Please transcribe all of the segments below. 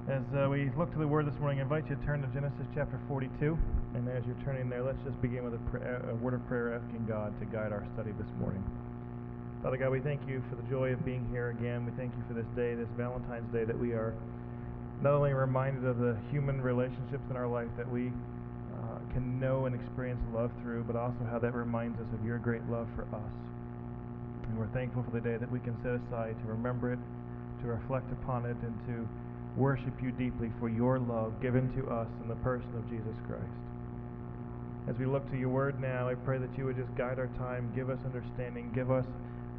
As we look to the Word this morning, I invite you to turn to Genesis chapter 42. And as you're turning there, let's just begin with a word of prayer, asking God to guide our study this morning. Father God, we thank you for the joy of being here again. We thank you for this day, this Valentine's Day, that we are not only reminded of the human relationships in our life that we can know and experience love through, but also how that reminds us of your great love for us. And we're thankful for the day that we can set aside to remember it, to reflect upon it, and to worship you deeply for your love given to us in the person of Jesus Christ. As we look to your word now, I pray that you would just guide our time, give us understanding, give us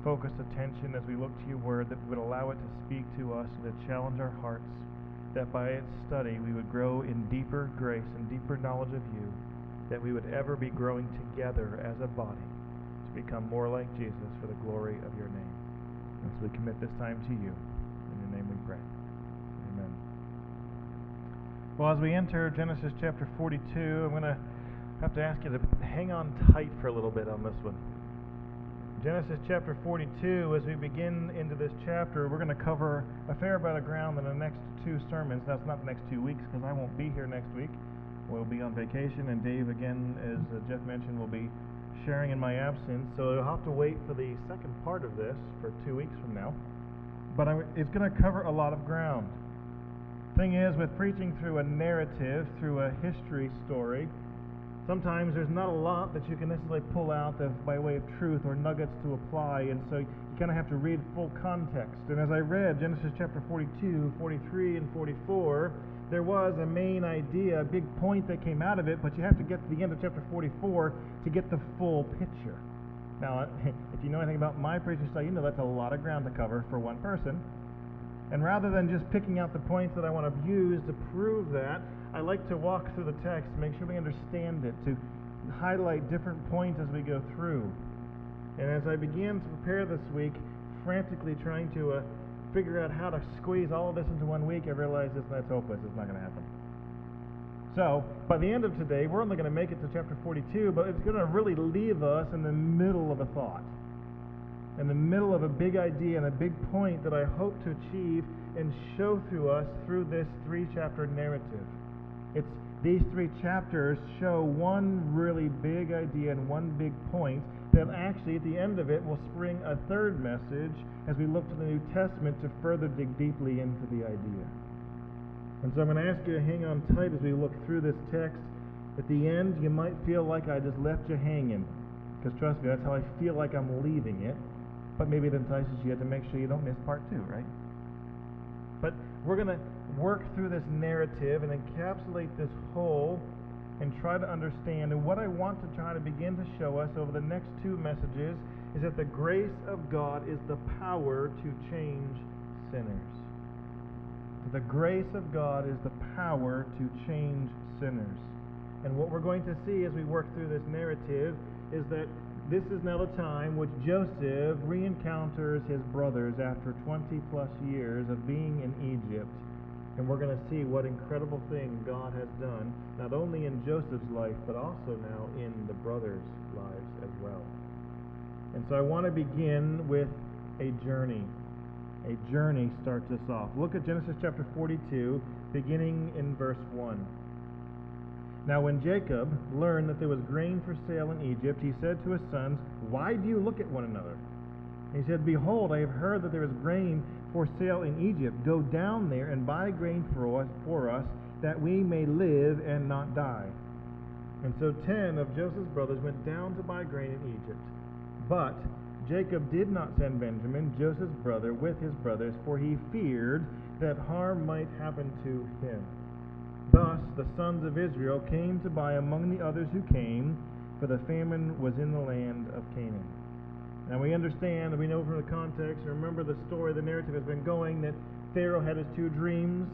focused attention as we look to your word, that we would allow it to speak to us and to challenge our hearts, that by its study we would grow in deeper grace and deeper knowledge of you, that we would ever be growing together as a body to become more like Jesus for the glory of your name. And so we commit this time to you. In your name we pray. Amen. Well, as we enter Genesis chapter 42, I'm going to have to ask you to hang on tight for a little bit on this one. Genesis chapter 42, as we begin into this chapter, we're going to cover a fair amount of ground in the next two sermons. That's not the next 2 weeks, because I won't be here next week. We'll be on vacation, and Dave, again, as Jeff mentioned, will be sharing in my absence. So you'll have to wait for the second part of this for 2 weeks from now. But it's going to cover a lot of ground. Thing is, with preaching through a narrative, through a history story, sometimes there's not a lot that you can necessarily pull out by way of truth or nuggets to apply, and so you kind of have to read full context. And as I read Genesis chapter 42, 43, and 44, there was a main idea, a big point that came out of it, but you have to get to the end of chapter 44 to get the full picture. Now, if you know anything about my preaching style, you know that's a lot of ground to cover for one person. And rather than just picking out the points that I want to use to prove that, I like to walk through the text, make sure we understand it, to highlight different points as we go through. And as I began to prepare this week, frantically trying to figure out how to squeeze all of this into 1 week, I realized that's hopeless. It's not going to happen. So, by the end of today, we're only going to make it to chapter 42, but it's going to really leave us in the middle of a thought, in the middle of a big idea and a big point that I hope to achieve and show through us through this 3-chapter narrative. These 3 chapters show one really big idea and one big point that actually at the end of it will spring a third message as we look to the New Testament to further dig deeply into the idea. And so I'm going to ask you to hang on tight as we look through this text. At the end, you might feel like I just left you hanging, because trust me, that's how I feel like I'm leaving it. But maybe it entices you to make sure you don't miss part 2, right? But we're going to work through this narrative and encapsulate this whole and try to understand. And what I want to try to begin to show us over the next 2 messages is that the grace of God is the power to change sinners. The grace of God is the power to change sinners. And what we're going to see as we work through this narrative is that this is now the time which Joseph re-encounters his brothers after 20-plus years of being in Egypt. And we're going to see what incredible thing God has done, not only in Joseph's life, but also now in the brothers' lives as well. And so I want to begin with a journey. A journey starts us off. Look at Genesis chapter 42, beginning in verse 1. Now when Jacob learned that there was grain for sale in Egypt, he said to his sons, "Why do you look at one another?" And he said, "Behold, I have heard that there is grain for sale in Egypt. Go down there and buy grain for us, that we may live and not die." And so 10 of Joseph's brothers went down to buy grain in Egypt. But Jacob did not send Benjamin, Joseph's brother, with his brothers, for he feared that harm might happen to him. Thus the sons of Israel came to buy among the others who came, for the famine was in the land of Canaan. Now we understand, we know from the context, remember the story, the narrative has been going, that Pharaoh had his 2 dreams,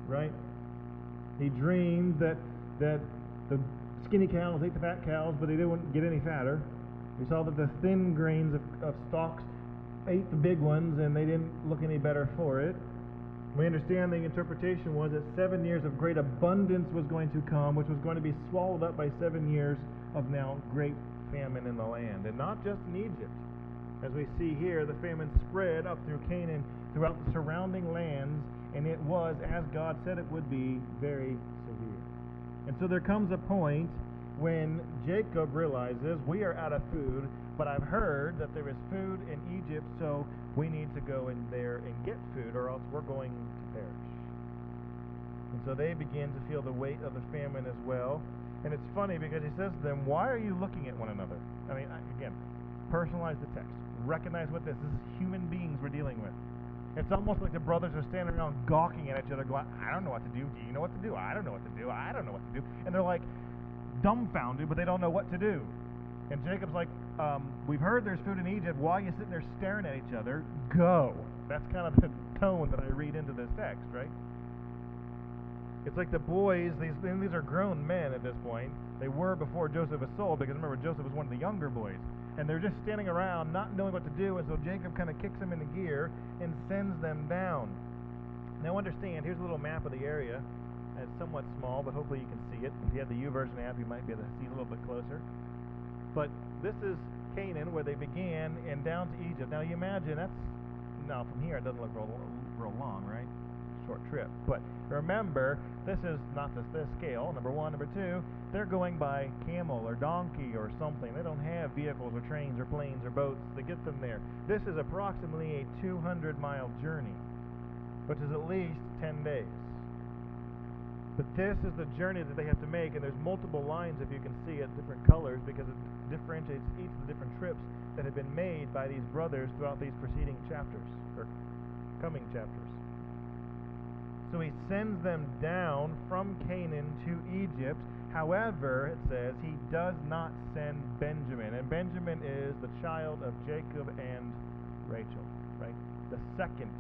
right? He dreamed that the skinny cows ate the fat cows, but they didn't get any fatter. He saw that the thin grains of stalks ate the big ones, and they didn't look any better for it. We understand the interpretation was that 7 years of great abundance was going to come, which was going to be swallowed up by 7 years of now great famine in the land. And not just in Egypt. As we see here, the famine spread up through Canaan, throughout the surrounding lands, And it was, as God said it would be, very severe. And so there comes a point when Jacob realizes, we are out of food, but I've heard that there is food in Egypt, so we need to go in there and get food, or else we're going to perish. And so they begin to feel the weight of the famine as well. And it's funny because he says to them, why are you looking at one another? I mean, again, personalize the text. Recognize what this is human beings we're dealing with. It's almost like the brothers are standing around gawking at each other going, I don't know what to do. Do you know what to do? I don't know what to do. I don't know what to do. And they're like dumbfounded, but they don't know what to do. And Jacob's like, we've heard there's food in Egypt. Why are you sitting there staring at each other? Go. That's kind of the tone that I read into this text, right? It's like the boys, these are grown men at this point. They were before Joseph was sold, because remember, Joseph was one of the younger boys. And they're just standing around, not knowing what to do, and so Jacob kind of kicks them into gear and sends them down. Now understand, here's a little map of the area. It's somewhat small, but hopefully you can see it. If you have the YouVersion app, you might be able to see a little bit closer. But this is Canaan, where they began, and down to Egypt. Now you imagine, now from here it doesn't look real long, right? Short trip. But remember, this is not this scale, number one. Number two, they're going by camel or donkey or something. They don't have vehicles or trains or planes or boats to get them there. This is approximately a 200-mile journey, which is at least 10 days. But this is the journey that they have to make, and there's multiple lines, if you can see it, different colors, because it differentiates each of the different trips that have been made by these brothers throughout these preceding chapters, or coming chapters. So he sends them down from Canaan to Egypt. However, it says he does not send Benjamin. And Benjamin is the child of Jacob and Rachel, right? The second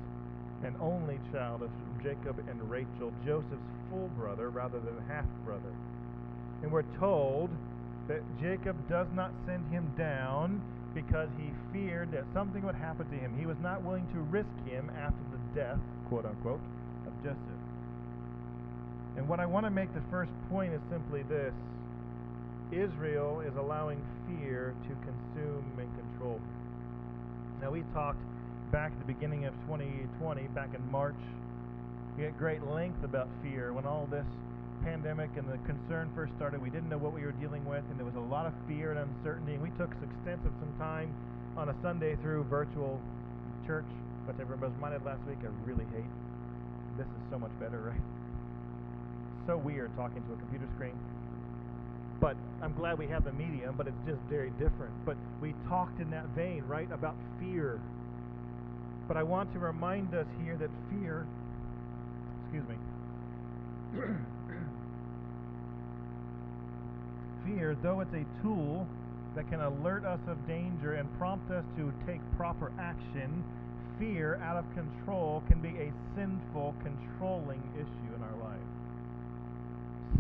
and only child of Jacob and Rachel, Joseph's full brother rather than half-brother. And we're told that Jacob does not send him down because he feared that something would happen to him. He was not willing to risk him after the death, quote-unquote, of Joseph. And what I want to make the first point is simply this. Israel is allowing fear to consume and control them. Now, we talked back at the beginning of 2020, back in March, at great length about fear. When all this pandemic and the concern first started, we didn't know what we were dealing with, and there was a lot of fear and uncertainty, and we took some time on a Sunday through virtual church, which everyone was reminded last week I really hate. This is so much better, right? So weird talking to a computer screen. But I'm glad we have the medium, but it's just very different. But we talked in that vein, right, about fear. But I want to remind us here that fear, fear, though it's a tool that can alert us of danger and prompt us to take proper action, fear out of control can be a sinful, controlling issue in our life.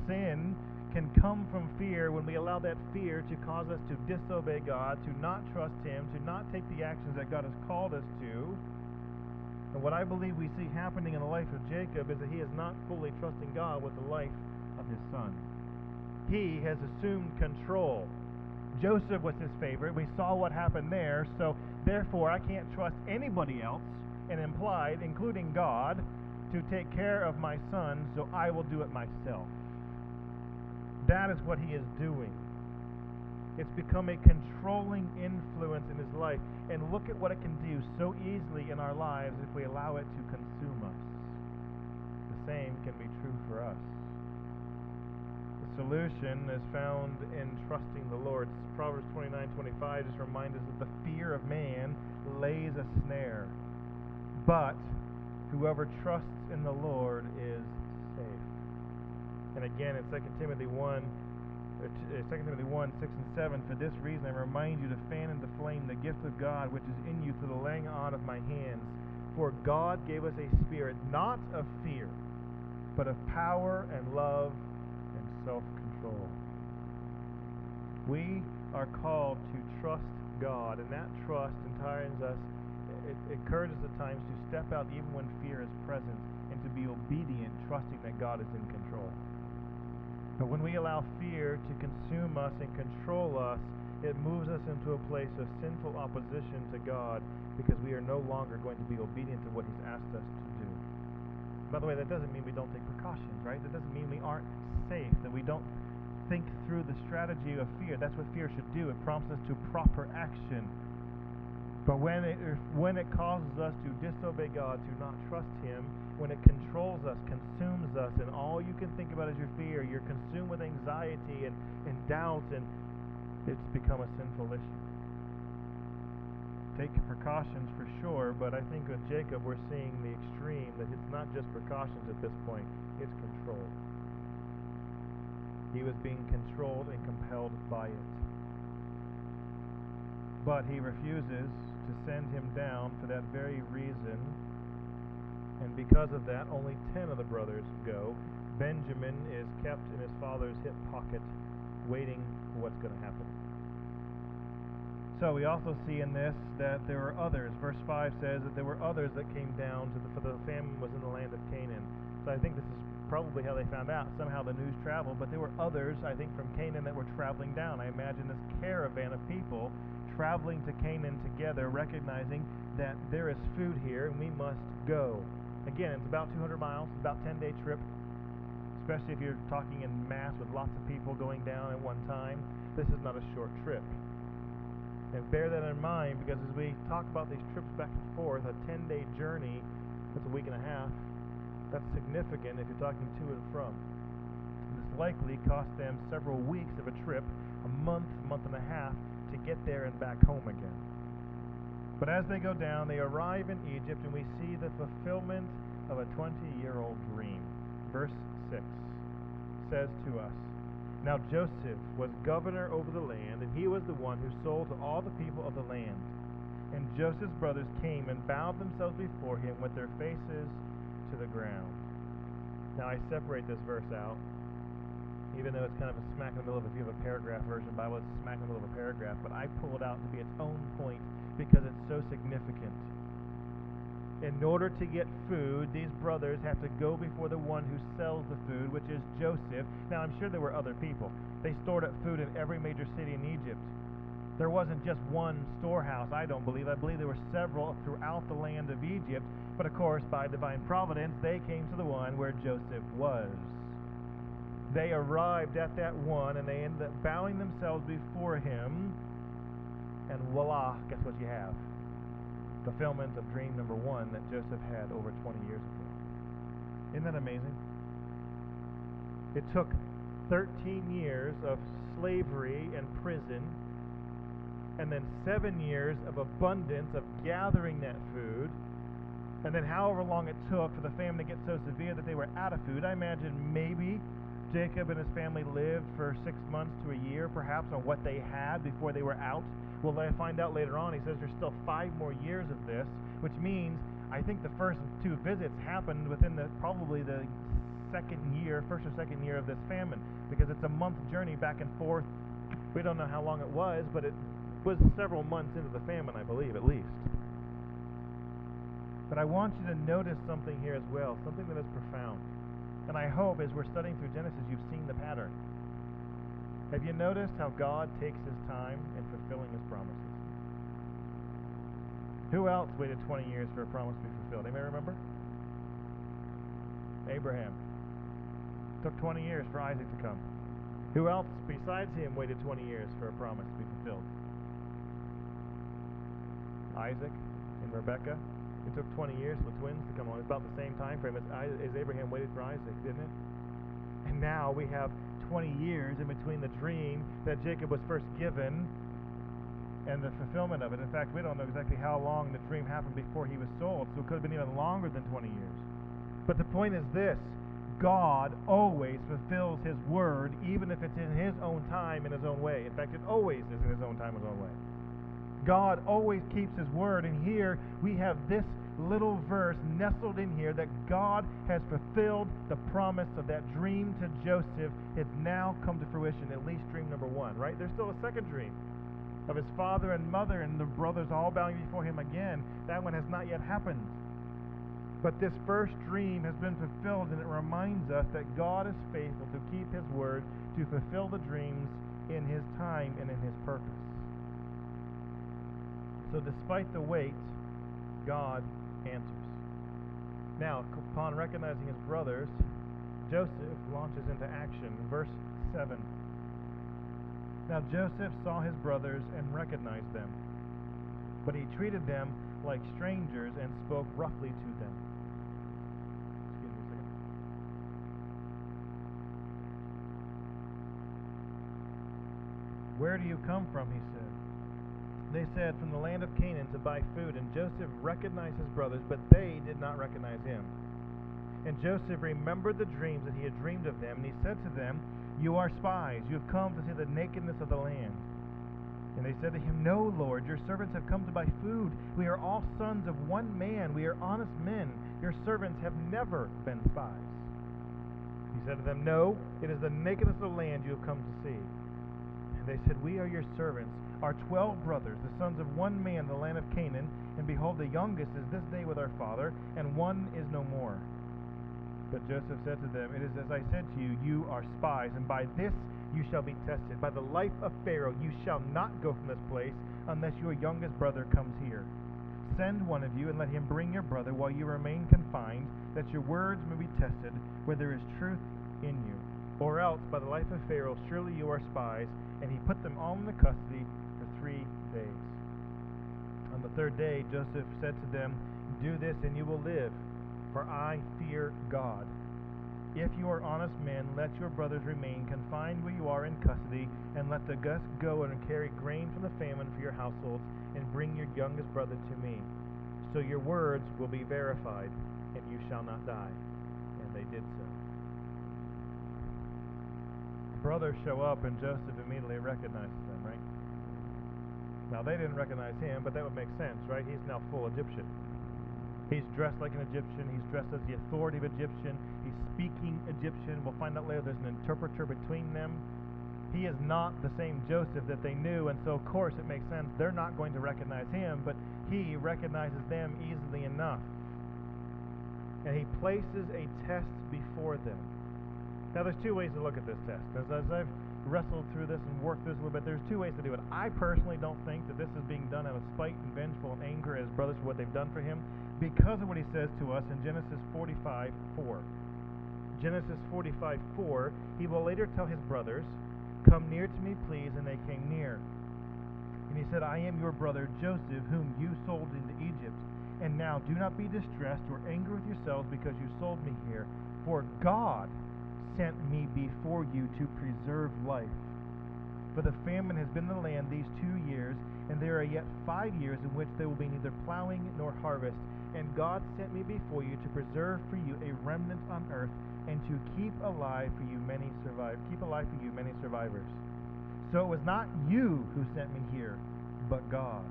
Sin can come from fear when we allow that fear to cause us to disobey God, to not trust Him, to not take the actions that God has called us to. And what I believe we see happening in the life of Jacob is that he is not fully trusting God with the life of his son. He has assumed control. Joseph was his favorite. We saw what happened there, so therefore I can't trust anybody else, and implied, including God, to take care of my son, so I will do it myself. That is what he is doing. It's become a controlling influence in his life. And look at what it can do so easily in our lives if we allow it to consume us. The same can be true for us. The solution is found in trusting the Lord. Proverbs 29:25 just reminds us that the fear of man lays a snare, but whoever trusts in the Lord is safe. And again, in 2 Timothy 1, 6 and 7, for this reason I remind you to fan into flame the gift of God which is in you through the laying on of my hands. For God gave us a spirit not of fear, but of power and love and self-control. We are called to trust God, and that trust encourages us, it encourages at times to step out even when fear is present and to be obedient, trusting that God is in control. But when we allow fear to consume us and control us, it moves us into a place of sinful opposition to God because we are no longer going to be obedient to what He's asked us to do. By the way, that doesn't mean we don't take precautions, right? That doesn't mean we aren't safe, that we don't think through the strategy of fear. That's what fear should do. It prompts us to proper action. But when it causes us to disobey God, to not trust Him, when it controls us, consumes us, and all you can think about is your fear, you're consumed with anxiety and doubt, and it's become a sinful issue. Take precautions for sure, but I think with Jacob we're seeing the extreme, that it's not just precautions at this point, it's control. He was being controlled and compelled by it. But he refuses to send him down for that very reason, and because of that, only 10 of the brothers go. Benjamin is kept in his father's hip pocket, waiting for what's going to happen. So we also see in this that there were others. Verse 5 says that there were others that came down for the famine was in the land of Canaan. So I think this is probably how they found out. Somehow the news traveled, but there were others, I think, from Canaan that were traveling down. I imagine this caravan of people traveling to Canaan together, recognizing that there is food here and we must go. Again, it's about 200 miles, about a 10-day trip, especially if you're talking in mass with lots of people going down at one time. This is not a short trip. And bear that in mind, because as we talk about these trips back and forth, a 10-day journey, that's a week and a half, that's significant if you're talking to and from. This likely cost them several weeks of a trip, a month and a half, to get there and back home again. But as they go down, they arrive in Egypt, and we see the fulfillment of a 20-year-old dream. Verse 6 says to us, "Now Joseph was governor over the land, and he was the one who sold to all the people of the land. And Joseph's brothers came and bowed themselves before him with their faces to the ground." Now I separate this verse out, even though it's kind of a smack in the middle of, if you have a paragraph version Bible, it's smack in the middle of a paragraph, but I pull it out to be its own point because it's so significant. In order to get food, these brothers have to go before the one who sells the food, which is Joseph. Now, I'm sure there were other people. They stored up food in every major city in Egypt. There wasn't just one storehouse, I don't believe. I believe there were several throughout the land of Egypt. But of course, by divine providence, they came to the one where Joseph was. They arrived at that one, and they ended up bowing themselves before him. And voila, guess what you have? Fulfillment of dream number one that Joseph had over 20 years ago. Isn't that amazing? It took 13 years of slavery and prison, and then 7 years of abundance of gathering that food, and then however long it took for the famine to get so severe that they were out of food. I imagine maybe Jacob and his family lived for 6 months to a year, perhaps, on what they had before they were out. Well, I find out later on, he says there's still 5 more years of this, which means I think the first 2 visits happened within probably the first or second year of this famine, because it's a month journey back and forth. We don't know how long it was, but it was several months into the famine, I believe, at least. But I want you to notice something here as well, something that is profound. And I hope as we're studying through Genesis, you've seen the pattern. Have you noticed how God takes his time in fulfilling his promises? Who else waited 20 years for a promise to be fulfilled? Anybody remember? Abraham. It took 20 years for Isaac to come. Who else besides him waited 20 years for a promise to be fulfilled? Isaac and Rebekah. It took 20 years for the twins to come along. It's about the same time frame as Abraham waited for Isaac, didn't it? And now we have 20 years in between the dream that Jacob was first given and the fulfillment of it. In fact, we don't know exactly how long the dream happened before he was sold, so it could have been even longer than 20 years. But the point is this: God always fulfills his word, even if it's in his own time, in his own way. In fact, it always is in his own time, his own way. God always keeps his word, and here we have this little verse nestled in here that God has fulfilled the promise of that dream to Joseph. It's now come to fruition, at least dream number one, right? There's still a second dream of his father and mother and the brothers all bowing before him again. That one has not yet happened. But this first dream has been fulfilled, and it reminds us that God is faithful to keep his word, to fulfill the dreams in his time and in his purpose. So despite the wait, God answers. Now, upon recognizing his brothers, Joseph launches into action. Verse 7. Now Joseph saw his brothers and recognized them, but he treated them like strangers and spoke roughly to them. Excuse me a second. Where do you come from? He said. They said, from the land of Canaan to buy food. And Joseph recognized his brothers, but they did not recognize him. And Joseph remembered the dreams that he had dreamed of them, and he said to them, You are spies. You have come to see the nakedness of the land. And they said to him, No, Lord, your servants have come to buy food. We are all sons of one man. We are honest men. Your servants have never been spies. He said to them, No, it is the nakedness of the land you have come to see. And they said, We are your servants, our 12 brothers, the sons of one man in the land of Canaan. And behold, the youngest is this day with our father, and one is no more. But Joseph said to them, It is as I said to you, you are spies, and by this you shall be tested. By the life of Pharaoh you shall not go from this place, unless your youngest brother comes here. Send one of you, and let him bring your brother while you remain confined, that your words may be tested, whether there is truth in you. Or else, by the life of Pharaoh, surely you are spies. And he put them all into custody for 3 days. On the third day, Joseph said to them, Do this, and you will live, for I fear God. If you are honest men, let your brothers remain confined where you are in custody, and let the guests go and carry grain from the famine for your households, and bring your youngest brother to me. So your words will be verified, and you shall not die. And they did so. Brothers show up, and Joseph immediately recognizes them, right? Now, they didn't recognize him, but that would make sense, right? He's now full Egyptian. He's dressed like an Egyptian. He's dressed as the authority of Egyptian. He's speaking Egyptian. We'll find out later there's an interpreter between them. He is not the same Joseph that they knew, and so, of course, it makes sense. They're not going to recognize him, but he recognizes them easily enough. And he places a test before them. Now, there's two ways to look at this test. As I've wrestled through this and worked through this a little bit, there's two ways to do it. I personally don't think that this is being done out of spite and vengeful and anger as brothers for what they've done for him, because of what he says to us in Genesis 45:4. Genesis 45:4, he will later tell his brothers, Come near to me, please, and they came near. And he said, I am your brother Joseph, whom you sold into Egypt. And now do not be distressed or angry with yourselves because you sold me here, for God sent me before you to preserve life. For the famine has been in the land these 2 years, and there are yet 5 years in which there will be neither plowing nor harvest. And God sent me before you to preserve for you a remnant on earth, and to keep alive for you many survivors. So it was not you who sent me here, but God.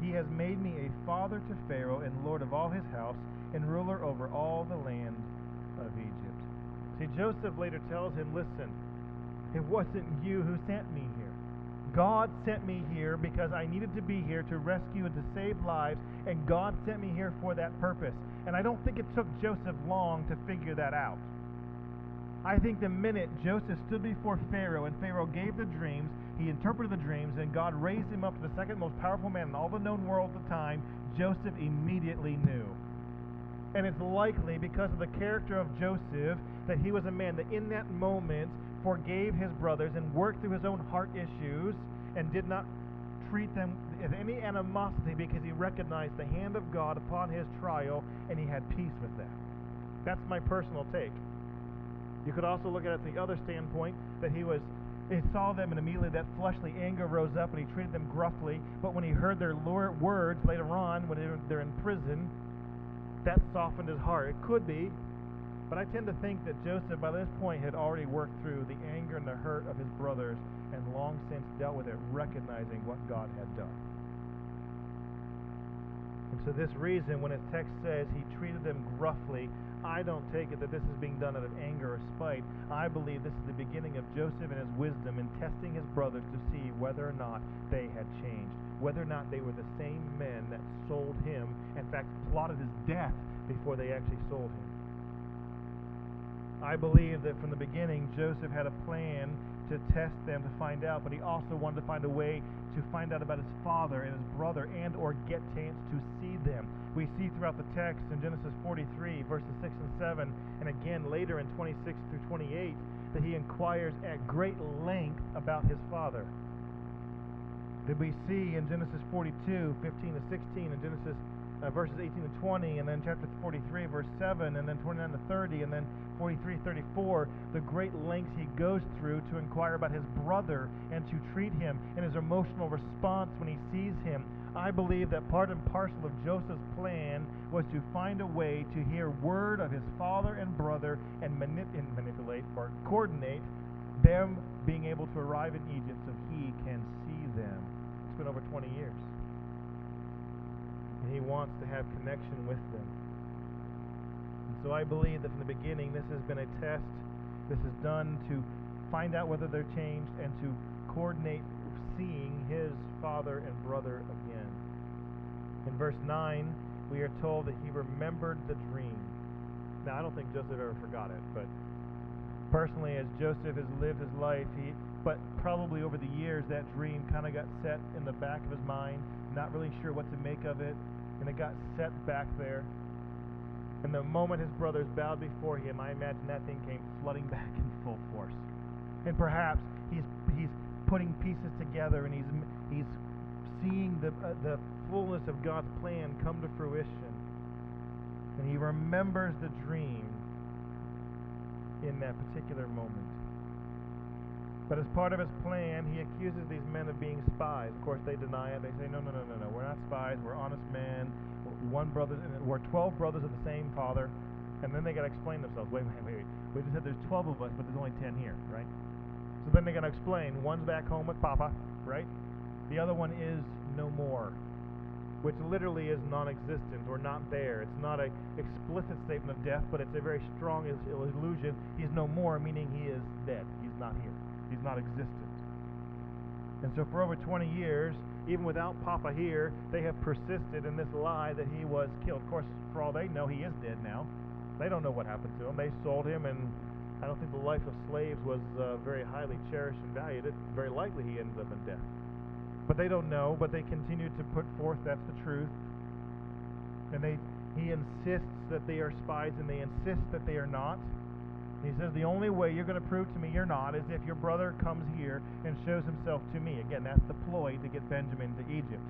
He has made me a father to Pharaoh, and lord of all his house, and ruler over all the land of Egypt. See, Joseph later tells him, Listen, it wasn't you who sent me here. God sent me here because I needed to be here to rescue and to save lives, and God sent me here for that purpose. And I don't think it took Joseph long to figure that out. I think the minute Joseph stood before Pharaoh and Pharaoh gave the dreams, he interpreted the dreams, and God raised him up to the second most powerful man in all the known world at the time, Joseph immediately knew. And it's likely because of the character of Joseph that he was a man that in that moment forgave his brothers and worked through his own heart issues and did not treat them with any animosity because he recognized the hand of God upon his trial, and he had peace with that. That's my personal take. You could also look at it from the other standpoint, that he saw them, and immediately that fleshly anger rose up, and he treated them gruffly. But when he heard their words later on, when they're in prison, that softened his heart. It could be, but I tend to think that Joseph, by this point, had already worked through the anger and the hurt of his brothers, and long since dealt with it, recognizing what God had done. And for this reason, when his text says he treated them gruffly, I don't take it that this is being done out of anger or spite. I believe this is the beginning of Joseph and his wisdom in testing his brothers to see whether or not they had changed, whether or not they were the same men that sold him, in fact, plotted his death before they actually sold him. I believe that from the beginning, Joseph had a plan to test them to find out, but he also wanted to find a way to find out about his father and his brother and or get chance to see them. We see throughout the text in Genesis 43, verses 6 and 7, and again later in 26 through 28, that he inquires at great length about his father. That we see in Genesis 42, 15 to 16, and Genesis verses 18 to 20, and then chapter 43, verse 7, and then 29 to 30, and then 43, 34, the great lengths he goes through to inquire about his brother and to treat him and his emotional response when he sees him. I believe that part and parcel of Joseph's plan was to find a way to hear word of his father and brother and manipulate or coordinate them being able to arrive in Egypt so he can see them. It's been over 20 years. And he wants to have connection with them. And so I believe that from the beginning this has been a test. This is done to find out whether they're changed and to coordinate seeing his father and brother again. In verse 9, we are told that he remembered the dream. Now, I don't think Joseph ever forgot it, but personally, as Joseph has lived his life, but probably over the years, that dream kind of got set in the back of his mind, not really sure what to make of it, and it got set back there. And the moment his brothers bowed before him, I imagine that thing came flooding back in full force. And perhaps he's putting pieces together, and he's seeing the fullness of God's plan come to fruition. And he remembers the dream in that particular moment. But as part of his plan, he accuses these men of being spies. Of course, they deny it. They say, no, we're not spies. We're honest men. We're 12 brothers of the same father. And then they got to explain themselves. Wait. We just said there's 12 of us, but there's only 10 here, right? So then they got to explain. One's back home with Papa, right? The other one is no more, which literally is non-existent or not there. It's not an explicit statement of death, but it's a very strong illusion. He's no more, meaning he is dead. He's not here. He's not existent. And so for over 20 years, even without Papa here, they have persisted in this lie that he was killed. Of course, for all they know, he is dead now. They don't know what happened to him. They sold him, and I don't think the life of slaves was very highly cherished and valued. It's very likely he ended up in death. But they don't know, but they continue to put forth that's the truth. And he insists that they are spies, and they insist that they are not. He says, the only way you're going to prove to me you're not is if your brother comes here and shows himself to me. Again, that's the ploy to get Benjamin to Egypt.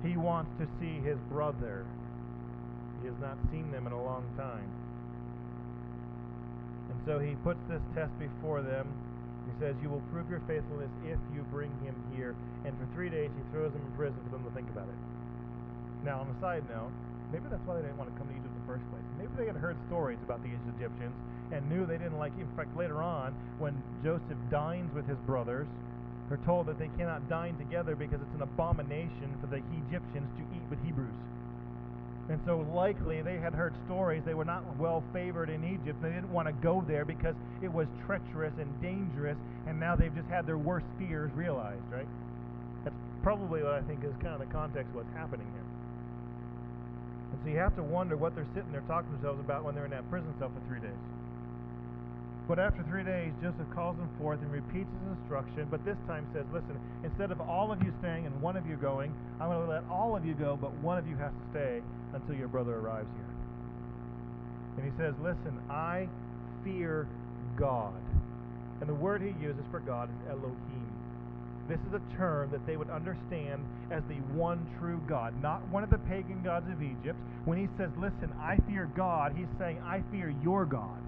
He wants to see his brother. He has not seen them in a long time. And so he puts this test before them. He says, you will prove your faithfulness if you bring him here. And for 3 days he throws them in prison for them to think about it. Now, on a side note, maybe that's why they didn't want to come to Egypt in the first place. Maybe they had heard stories about the Egyptians and knew they didn't like him. In fact, later on, when Joseph dines with his brothers, they're told that they cannot dine together because it's an abomination for the Egyptians to eat with Hebrews. And so likely they had heard stories. They were not well favored in Egypt. They didn't want to go there because it was treacherous and dangerous, and now they've just had their worst fears realized, right? That's probably what I think is kind of the context of what's happening here. And so you have to wonder what they're sitting there talking to themselves about when they're in that prison cell for 3 days. But after 3 days, Joseph calls them forth and repeats his instruction, but this time says, listen, instead of all of you staying and one of you going, I'm going to let all of you go, but one of you has to stay until your brother arrives here. And he says, listen, I fear God. And the word he uses for God is Elohim. This is a term that they would understand as the one true God, not one of the pagan gods of Egypt. When he says, listen, I fear God, he's saying, I fear your God.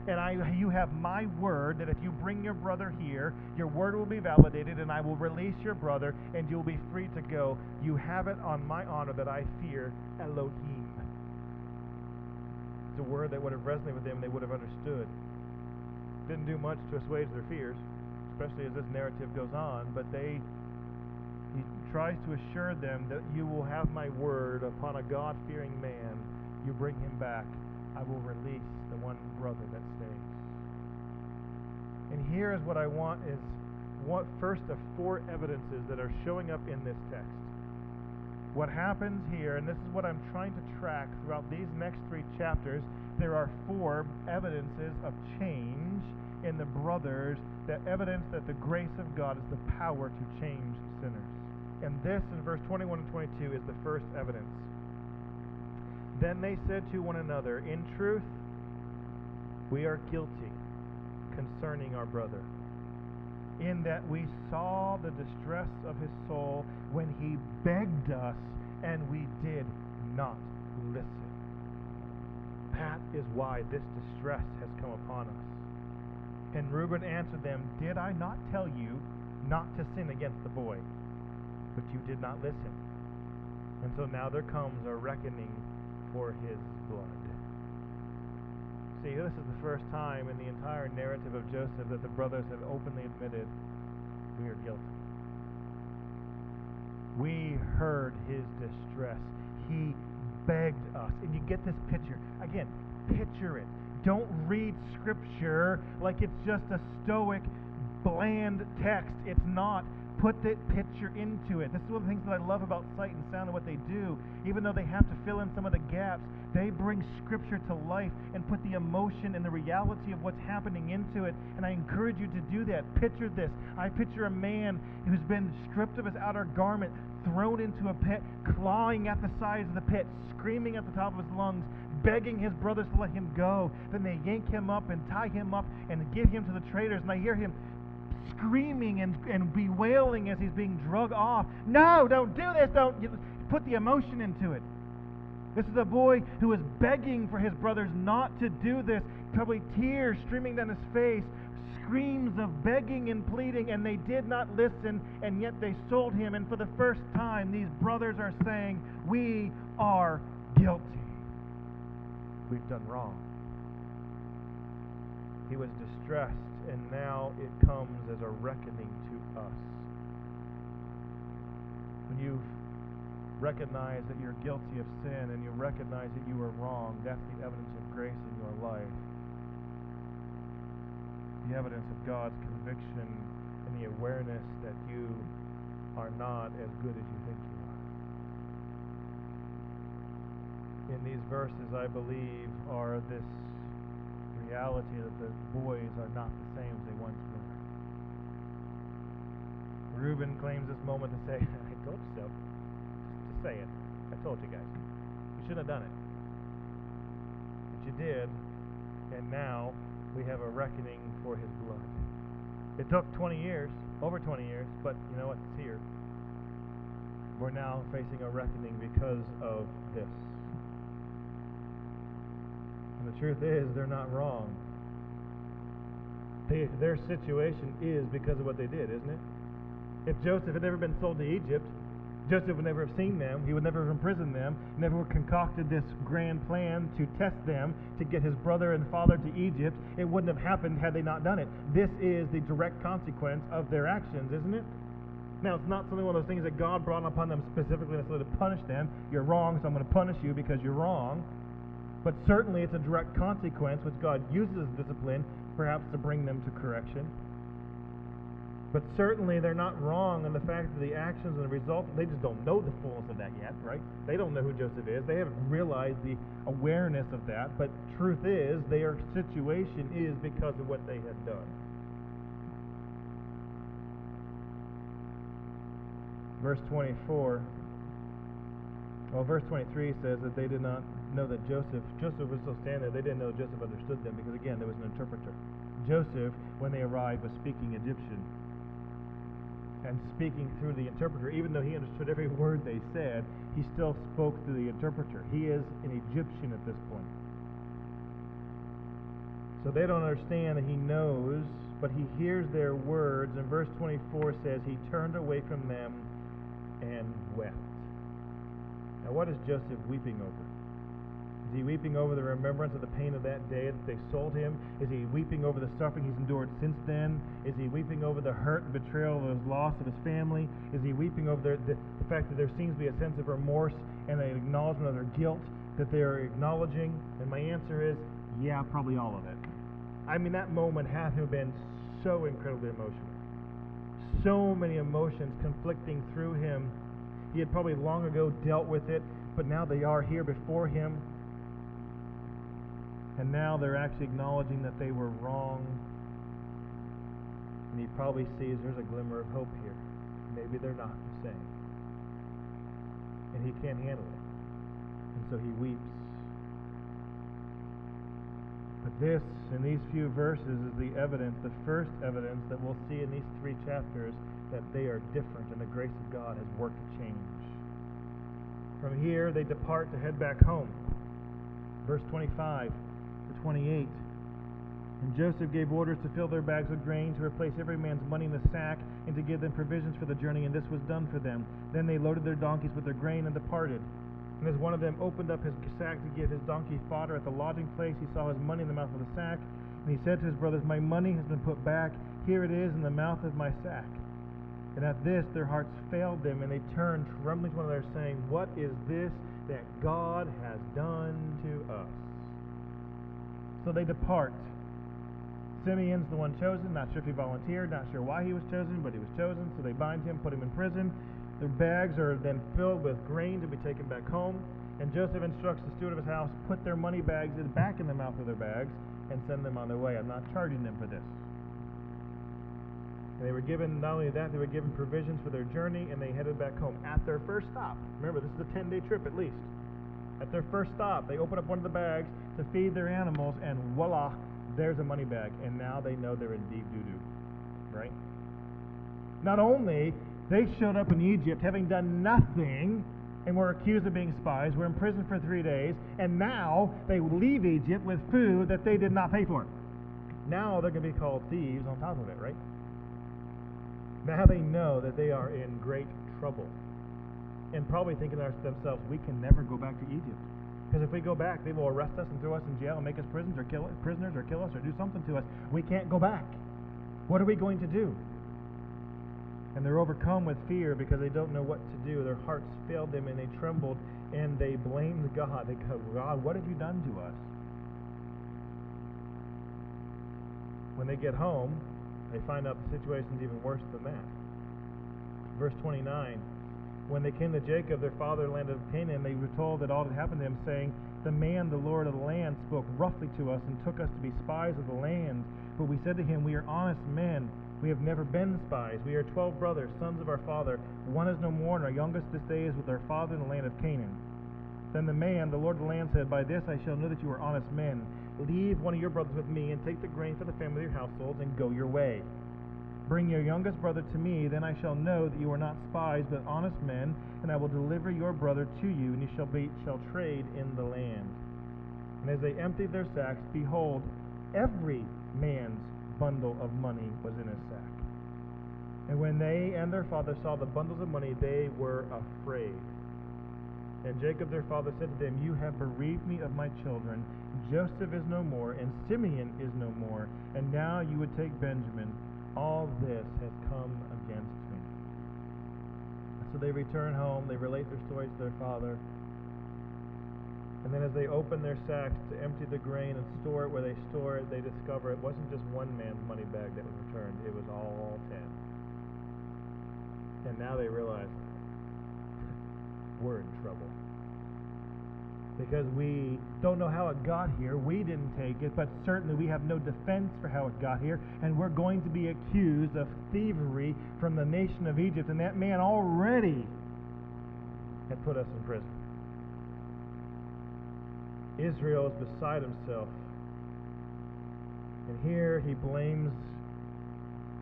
And you have my word that if you bring your brother here, your word will be validated, and I will release your brother, and you'll be free to go. You have it on my honor that I fear Elohim. It's a word that would have resonated with them, they would have understood. Didn't do much to assuage their fears, especially as this narrative goes on, but he tries to assure them that you will have my word upon a God-fearing man. You bring him back, I will release the one brother that stays. And here is what I want is first of 4 evidences that are showing up in this text. What happens here, and this is what I'm trying to track throughout these next 3 chapters, there are 4 evidences of change in the brothers, that evidence that the grace of God is the power to change sinners. And this, in verse 21 and 22, is the first evidence. Then they said to one another, in truth, we are guilty concerning our brother, in that we saw the distress of his soul when he begged us, and we did not listen. That is why this distress has come upon us. And Reuben answered them, did I not tell you not to sin against the boy? But you did not listen. And so now there comes a reckoning for his blood. See, this is the first time in the entire narrative of Joseph that the brothers have openly admitted, we are guilty. We heard his distress. He begged us. And you get this picture. Again, picture it. Don't read Scripture like it's just a stoic, bland text. It's not. Put the picture into it. This is one of the things that I love about Sight and Sound and what they do. Even though they have to fill in some of the gaps, they bring Scripture to life and put the emotion and the reality of what's happening into it. And I encourage you to do that. Picture this. I picture a man who's been stripped of his outer garment, thrown into a pit, clawing at the sides of the pit, screaming at the top of his lungs, begging his brothers to let him go. Then they yank him up and tie him up and give him to the traders. And I hear him screaming and bewailing as he's being drug off. No, don't do this. Don't put the emotion into it. This is a boy who is begging for his brothers not to do this. Probably tears streaming down his face, screams of begging and pleading, and they did not listen, and yet they sold him. And for the first time, these brothers are saying, we are guilty. We've done wrong. He was distressed, and now it comes as a reckoning to us. When you've recognized that you're guilty of sin and you recognize that you are wrong, that's the evidence of grace in your life. The evidence of God's conviction and the awareness that you are not as good as you think you are. In these verses, I believe, are this reality that the boys are not the same as they once were. Reuben claims this moment to say, I told you so. Just say it. I told you guys. You shouldn't have done it. But you did, and now we have a reckoning for his blood. It took 20 years, over 20 years, but you know what? It's here. We're now facing a reckoning because of this. And the truth is, they're not wrong. Their situation is because of what they did, isn't it? If Joseph had never been sold to Egypt, Joseph would never have seen them. He would never have imprisoned them. Never would have concocted this grand plan to test them, to get his brother and father to Egypt. It wouldn't have happened had they not done it. This is the direct consequence of their actions, isn't it? Now, it's not something one of those things that God brought upon them specifically necessarily to punish them. You're wrong, so I'm going to punish you because you're wrong. But certainly it's a direct consequence which God uses as discipline, perhaps to bring them to correction. But certainly they're not wrong in the fact that the actions and the result, they just don't know the fullness of that yet, right? They don't know who Joseph is. They haven't realized the awareness of that. But truth is, their situation is because of what they had done. Verse 23 says that they did not know that Joseph was still standing there. They didn't know Joseph understood them because, again, there was an interpreter. Joseph, when they arrived, was speaking Egyptian and speaking through the interpreter. Even though he understood every word they said, he still spoke through the interpreter. He is an Egyptian at this point. So they don't understand that he knows, but he hears their words. And verse 24 says, he turned away from them and wept. Now, what is Joseph weeping over? Is he weeping over the remembrance of the pain of that day that they sold him? Is he weeping over the suffering he's endured since then? Is he weeping over the hurt and betrayal of his loss of his family? Is he weeping over the fact that there seems to be a sense of remorse and an acknowledgement of their guilt that they are acknowledging? And my answer is, yeah, probably all of it. I mean, that moment had to have been so incredibly emotional. So many emotions conflicting through him. He had probably long ago dealt with it, but now they are here before him. And now they're actually acknowledging that they were wrong. And he probably sees there's a glimmer of hope here. Maybe they're not the same. And he can't handle it. And so he weeps. But this, in these few verses, is the evidence, the first evidence that we'll see in these 3 chapters that they are different and the grace of God has worked a change. From here, they depart to head back home. Verse 25 to 28. And Joseph gave orders to fill their bags with grain, to replace every man's money in the sack, and to give them provisions for the journey, and this was done for them. Then they loaded their donkeys with their grain and departed. And as one of them opened up his sack to give his donkey fodder at the lodging place, he saw his money in the mouth of the sack, and he said to his brothers, "My money has been put back. Here it is in the mouth of my sack." And at this their hearts failed them, and they turned trembling to one another, saying, "What is this that God has done to us?" So they depart. Simeon's the one chosen, not sure if he volunteered, not sure why he was chosen, but he was chosen, so they bind him, put him in prison. Their bags are then filled with grain to be taken back home, and Joseph instructs the steward of his house, put their money bags back in the mouth of their bags, and send them on their way. I'm not charging them for this. And they were given, not only that, they were given provisions for their journey, and they headed back home at their first stop. Remember, this is a 10-day trip at least. At their first stop, they open up one of the bags to feed their animals, and voila, there's a money bag. And now they know they're in deep doo-doo, right? Not only they showed up in Egypt having done nothing and were accused of being spies, were in prison for 3 days, and now they leave Egypt with food that they did not pay for. Now they're going to be called thieves on top of it, right? Now they know that they are in great trouble. And probably thinking to themselves, we can never go back to Egypt. Because if we go back, they will arrest us and throw us in jail and make us prisoners or kill us or do something to us. We can't go back. What are we going to do? And they're overcome with fear because they don't know what to do. Their hearts failed them and they trembled and they blamed God. They go, "God, what have you done to us?" When they get home, they find out the situation's even worse than that. Verse 29, when they came to Jacob, their father, land of Canaan, they were told that all had happened to them, saying, "The man, the Lord of the land, spoke roughly to us and took us to be spies of the land. But we said to him, 'We are honest men. We have never been spies. We are 12 brothers, sons of our father. One is no more, and our youngest this day is with our father in the land of Canaan.' Then the man, the Lord of the land, said, 'By this I shall know that you are honest men. Leave one of your brothers with me, and take the grain for the family of your households, and go your way. Bring your youngest brother to me, then I shall know that you are not spies, but honest men, and I will deliver your brother to you, and you shall trade in the land.' And as they emptied their sacks, behold, every man's bundle of money was in his sack. And when they and their father saw the bundles of money, they were afraid. And Jacob their father said to them, 'You have bereaved me of my children. Joseph is no more, and Simeon is no more, and now you would take Benjamin. All this has come against me.' So they return home, they relate their stories to their father. And then as they open their sacks to empty the grain and store it where they store it, they discover it wasn't just one man's money bag that was returned, it was all 10. And now they realize we're in trouble. Because we don't know how it got here. We didn't take it, but certainly we have no defense for how it got here. And we're going to be accused of thievery from the nation of Egypt. And that man already had put us in prison. Israel is beside himself. And here he blames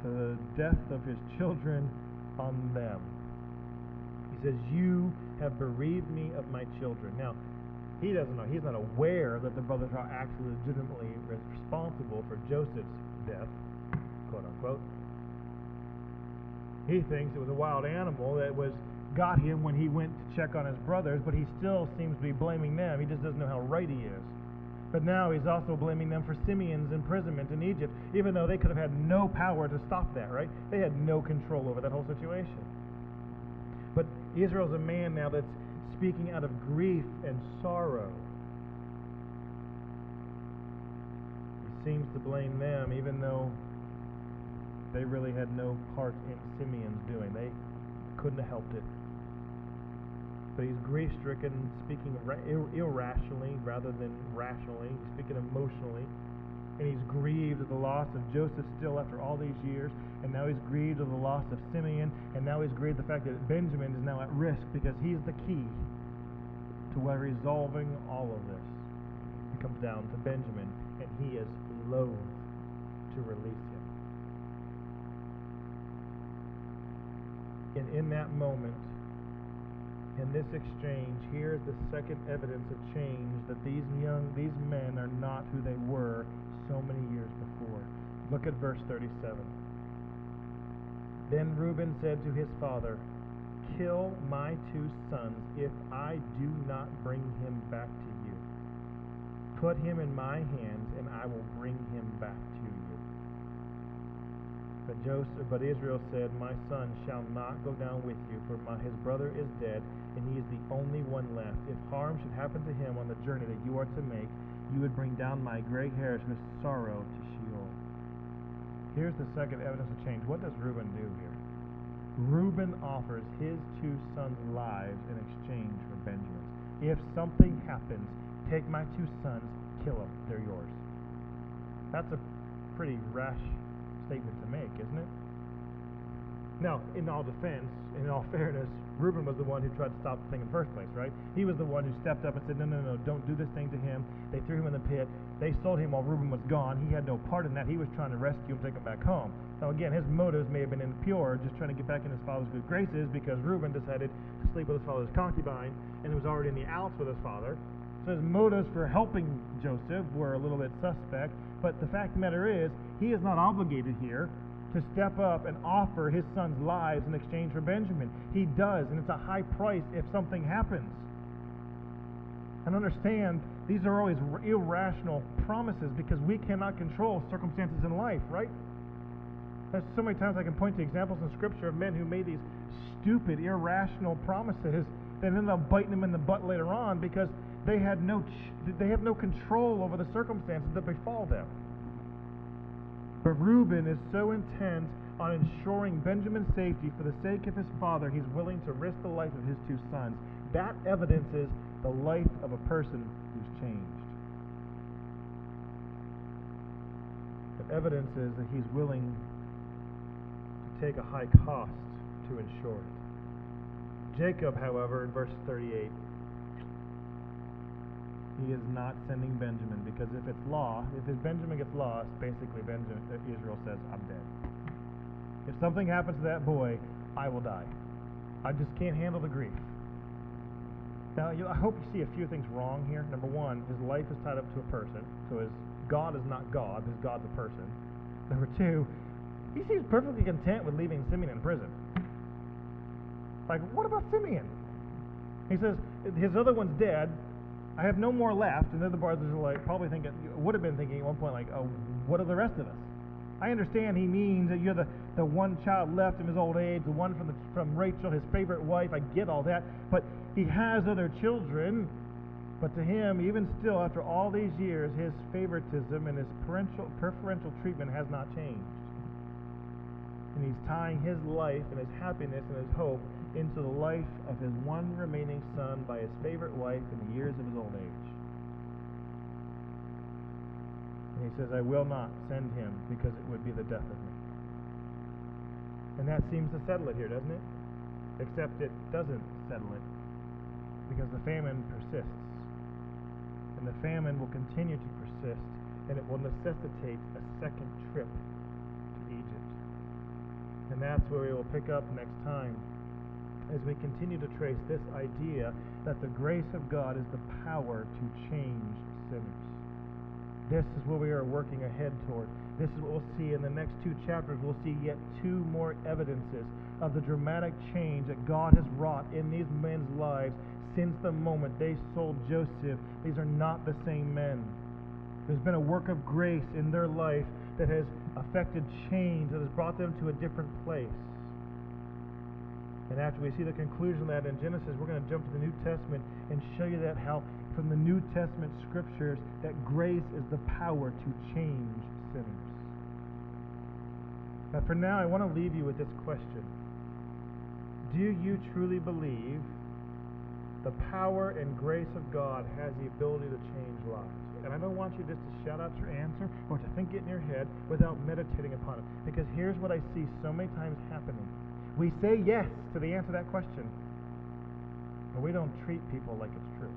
the death of his children on them. He says, "You have bereaved me of my children." Now, he doesn't know. He's not aware that the brothers are actually legitimately responsible for Joseph's death, quote unquote. He thinks it was a wild animal that got him when he went to check on his brothers, but he still seems to be blaming them. He just doesn't know how right he is. But now he's also blaming them for Simeon's imprisonment in Egypt, even though they could have had no power to stop that, right? They had no control over that whole situation. But Israel's a man now that's speaking out of grief and sorrow. He seems to blame them, even though they really had no part in Simeon's doing. They couldn't have helped it. but he's grief-stricken, speaking irrationally rather than rationally. He's speaking emotionally. And he's grieved at the loss of Joseph still after all these years. And now he's grieved at the loss of Simeon. And now he's grieved the fact that Benjamin is now at risk because he's the key to resolving all of this. It comes down to Benjamin, and he is loath to release him. And in that moment, in this exchange, here's the second evidence of change, that these men are not who they were so many years before. Look at verse 37. Then Reuben said to his father, "Kill my 2 sons if I do not bring him back to you. Put him in my hands, and I will bring him back to you." But Israel said, "My son shall not go down with you, for his brother is dead, and he is the only one left. If harm should happen to him on the journey that you are to make, you would bring down my gray hairs with sorrow to Sheol." Here's the second evidence of change. What does Reuben do here? Reuben offers his 2 sons' lives in exchange for Benjamin's. If something happens, take my 2 sons, kill them. They're yours. That's a pretty rash statement to make, isn't it? Now, in all defense, in all fairness, Reuben was the one who tried to stop the thing in the first place, right? He was the one who stepped up and said, no, don't do this thing to him. They threw him in the pit. They sold him while Reuben was gone. He had no part in that. He was trying to rescue him, take him back home. Now, again, his motives may have been impure, just trying to get back in his father's good graces, because Reuben decided to sleep with his father's concubine and was already in the outs with his father. So his motives for helping Joseph were a little bit suspect. But the fact of the matter is, he is not obligated here to step up and offer his sons' lives in exchange for Benjamin. He does, and it's a high price if something happens. And understand, these are always irrational promises because we cannot control circumstances in life, right? There's so many times I can point to examples in Scripture of men who made these stupid, irrational promises that ended up biting them in the butt later on because they have no control over the circumstances that befall them. But Reuben is so intent on ensuring Benjamin's safety for the sake of his father, he's willing to risk the life of his 2 sons. That evidences the life of a person who's changed. It evidences that he's willing to take a high cost to ensure it. Jacob, however, in verse 38, he is not sending Benjamin, because if Benjamin gets lost, basically Israel says, "I'm dead. If something happens to that boy, I will die. I just can't handle the grief." Now, I hope you see a few things wrong here. Number one, his life is tied up to a person, so his God is not God, his God's a person. Number two, he seems perfectly content with leaving Simeon in prison. Like, what about Simeon? He says, his other one's dead, I have no more left, and the other brothers are probably would have been thinking at one point, what are the rest of us? I understand he means that you're the one child left in his old age, the one from Rachel, his favorite wife. I get all that, but he has other children. But to him, even still, after all these years, his favoritism and his preferential treatment has not changed. And he's tying his life and his happiness and his hope into the life of his one remaining son by his favorite wife in the years of his old age. And he says, "I will not send him because it would be the death of me." And that seems to settle it here, doesn't it? Except it doesn't settle it, because the famine persists. And the famine will continue to persist, and it will necessitate a second trip to Egypt. And that's where we will pick up next time, as we continue to trace this idea that the grace of God is the power to change sinners. This is what we are working ahead toward. This is what we'll see in the next 2 chapters. We'll see yet 2 more evidences of the dramatic change that God has wrought in these men's lives since the moment they sold Joseph. These are not the same men. There's been a work of grace in their life that has affected change, that has brought them to a different place. And after we see the conclusion of that in Genesis, we're going to jump to the New Testament and show you that how from the New Testament scriptures that grace is the power to change sinners. But for now, I want to leave you with this question. Do you truly believe The power and grace of God has the ability to change lives. And I don't want you just to shout out your answer or to think it in your head without meditating upon it. Because here's what I see so many times happening. We say yes to the answer to that question, but we don't treat people like it's true.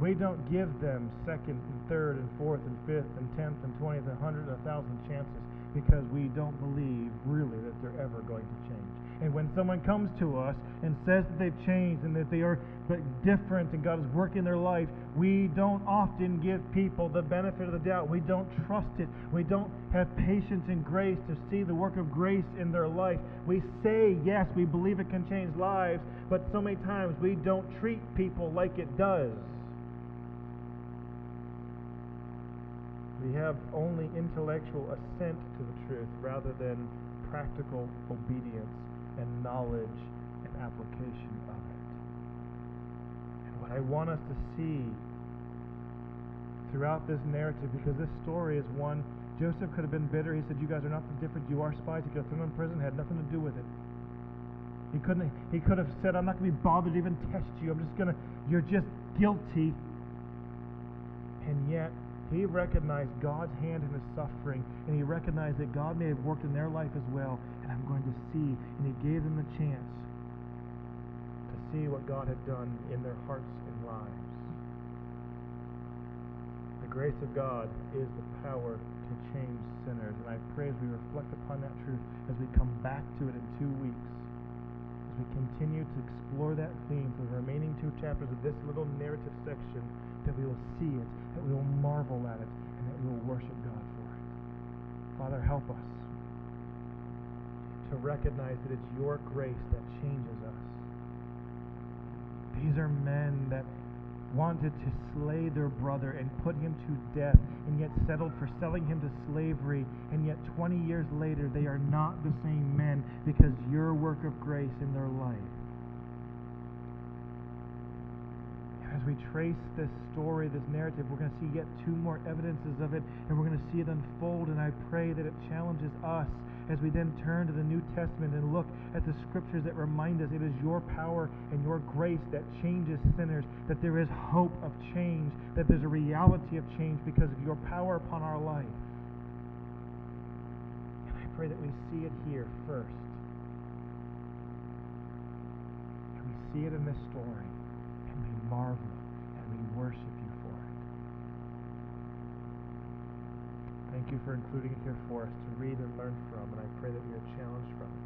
We don't give them second and third and fourth and fifth and 10th and 20th and 100 and 1,000 chances because we don't believe really that they're ever going to change. And when someone comes to us and says that they've changed and that they are different and God is working in their life, we don't often give people the benefit of the doubt. We don't trust it. We don't have patience and grace to see the work of grace in their life. We say, yes, we believe it can change lives, but so many times we don't treat people like it does. We have only intellectual assent to the truth rather than practical obedience and knowledge and application of it. And what I want us to see throughout this narrative, because this story is one, Joseph could have been bitter. He said, you guys are not different. You are spies. He could have thrown them in prison. Had nothing to do with it. He could have said, I'm not going to be bothered to even test you. You're just guilty. And yet, he recognized God's hand in his suffering, and he recognized that God may have worked in their life as well, and I'm going to see. And he gave them the chance to see what God had done in their hearts and lives. The grace of God is the power to change sinners, and I pray as we reflect upon that truth, as we come back to it in 2 weeks, as we continue to explore that theme for the remaining 2 chapters of this little narrative section, that we will see it, that we will marvel at it, and that we will worship God for it. Father, help us to recognize that it's your grace that changes us. These are men that wanted to slay their brother and put him to death, and yet settled for selling him to slavery, and yet 20 years later they are not the same men because your work of grace in their life. As we trace this story, this narrative, we're going to see yet 2 more evidences of it, and we're going to see it unfold, and I pray that it challenges us as we then turn to the New Testament and look at the scriptures that remind us it is your power and your grace that changes sinners, that there is hope of change, that there's a reality of change because of your power upon our life. And I pray that we see it here first. And we see it in this story. And we marvel and we worship you for it. Thank you for including it here for us to read and learn from, and I pray that we are challenged from it.